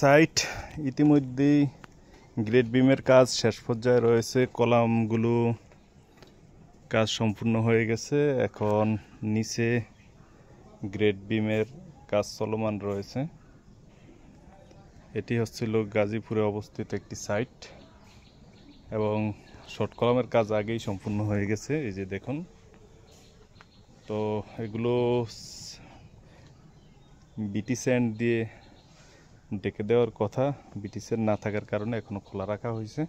Site ইতিমধ্যেই grade বিমের কাজ শেষ পর্যায়ে রয়েছে। কলামগুলো কাজ সম্পূর্ণ হয়ে গেছে। এখন নিচে গ্রেড বিমের কাজ চলমান রয়েছে। এটি হচ্ছিল গাজীপুরে অবস্থিত একটি সাইট এবং শর্ট কলামের কাজ আগেই সম্পূর্ণ হয়ে গেছে। এই যে দেখুন, তো এগুলো বিটি স্যান্ড দিয়ে ডেকে দেওয়ার কথা, বিটি স্যান্ড না থাকার কারণে এখনো খোলা রাখা হয়েছে।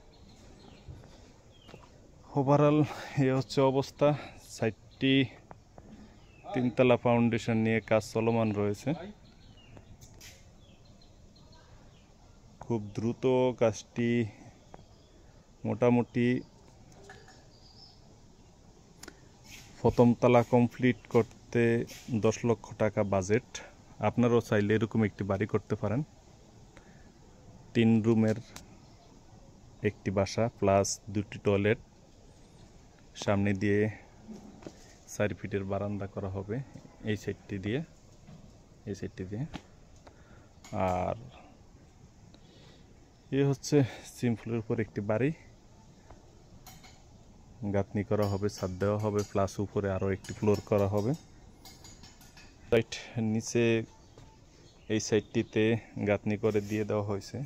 ওভারঅল এ হচ্ছে অবস্থা। সাইটটি তিনতলা ফাউন্ডেশন নিয়ে কাজ চলমান রয়েছে। খুব দ্রুত কাজটি মোটামুটি প্রথম তলা কমপ্লিট করতে 10 লক্ষ টাকা বাজেট। আপনারাও চাইলে এরকম একটি বাড়ি করতে পারেন। 3 রুমের একটি বাসা প্লাস 2টি টয়লেট, সামনে দিয়ে 4 ফিটের বারান্দা করা হবে এই সাইডটি দিয়ে, আর এ হচ্ছে সিম্পলের উপর একটি বাড়ি। গাঁথনি করা হবে, ছাদ দেওয়া হবে, প্লাস উপরে আরও একটি ফ্লোর করা হবে। সাইড নিচে এই সাইডটিতে গাঁথনি করে দিয়ে দেওয়া হয়েছে।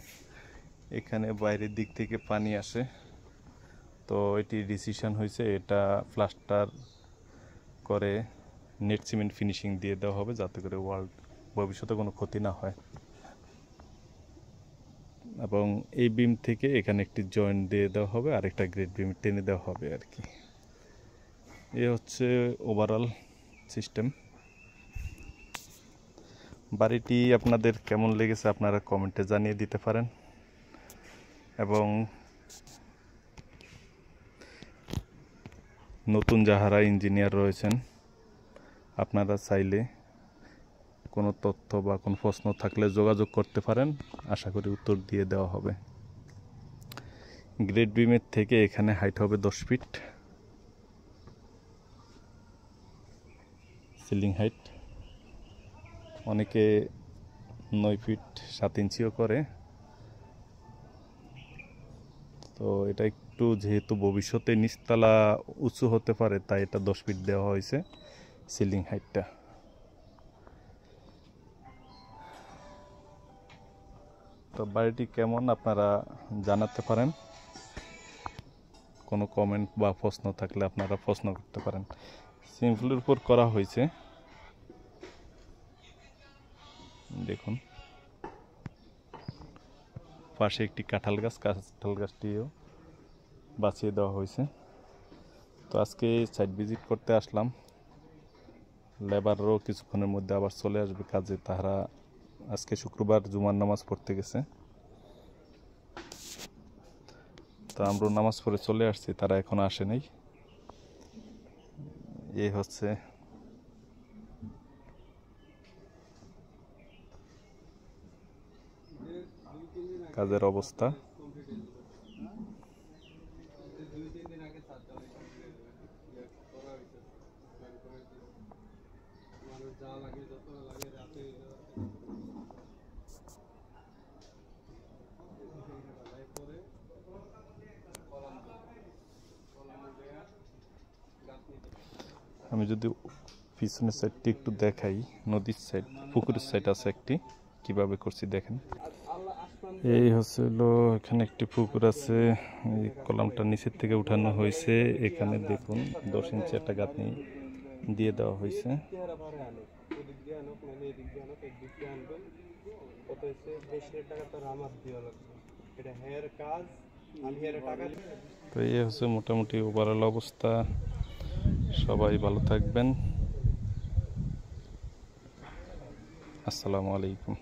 এখানে বাইরের দিক থেকে পানি আসে, তো এটি ডিসিশন হয়েছে এটা প্লাস্টার করে নেট সিমেন্ট ফিনিশিং দিয়ে দেওয়া হবে, যাতে করে ভবিষ্যতে কোনো ক্ষতি না হয়। এবং এই বিম থেকে এখানে একটি জয়েন্ট দিয়ে দেওয়া হবে, আর একটা গ্রেড বিম টেনে দেওয়া হবে আর কি। এ হচ্ছে ওভারঅল সিস্টেম। বাড়িটি আপনাদের কেমন লেগেছে আপনারা কমেন্টে জানিয়ে দিতে পারেন। এবং নতুন যাহারা ইঞ্জিনিয়ার রয়েছেন, আপনারা চাইলে কোনো তথ্য বা কোনো প্রশ্ন থাকলে যোগাযোগ করতে পারেন, আশা করি উত্তর দিয়ে দেওয়া হবে। গ্রেড বিমের থেকে এখানে হাইট হবে 10 ফিট সিলিং হাইট, অনেকে 9 ফিট 7 ইঞ্চিও করে। তো এটা একটু যেহেতু ভবিষ্যতে নিচতলা উঁচু হতে পারে, তাই এটা 10 ফিট দেওয়া হয়েছে সিলিং হাইটটা। তো বাড়িটি কেমন আপনারা জানাতে পারেন। কোনো কমেন্ট বা প্রশ্ন থাকলে আপনারা প্রশ্ন করতে পারেন। সিম্পলের উপর করা হয়েছে, দেখুন পাশে একটি কাঁঠাল গাছটিও বাঁচিয়ে দেওয়া হয়েছে। তো আজকে সাইট ভিজিট করতে আসলাম, লেবারও কিছুক্ষণের মধ্যে আবার চলে আসবে কাজে। তারা আজকে শুক্রবার জুমার নামাজ পড়তে গেছে, তো আমরা নামাজ পড়ে চলে আসছি, তারা এখনো আসে নাই। এই হচ্ছে কাজের অবস্থা। আমি যদি পিছনের সাইডটি একটু দেখাই, নদীর সাইড, পুকুরের সাইড আছে একটি, কিভাবে করছি দেখেন। এই হচ্ছে এখানে একটি পুকুর আছে, এই কলামটা নিচের থেকে উঠানো হয়েছে। এখানে দেখুন 10 ইঞ্চি একটা গাঁথনি দিয়ে দেওয়া হয়েছে। তো এই হচ্ছে মোটামুটি ওভারঅল অবস্থা। সবাই ভালো থাকবেন। আসসালামু আলাইকুম।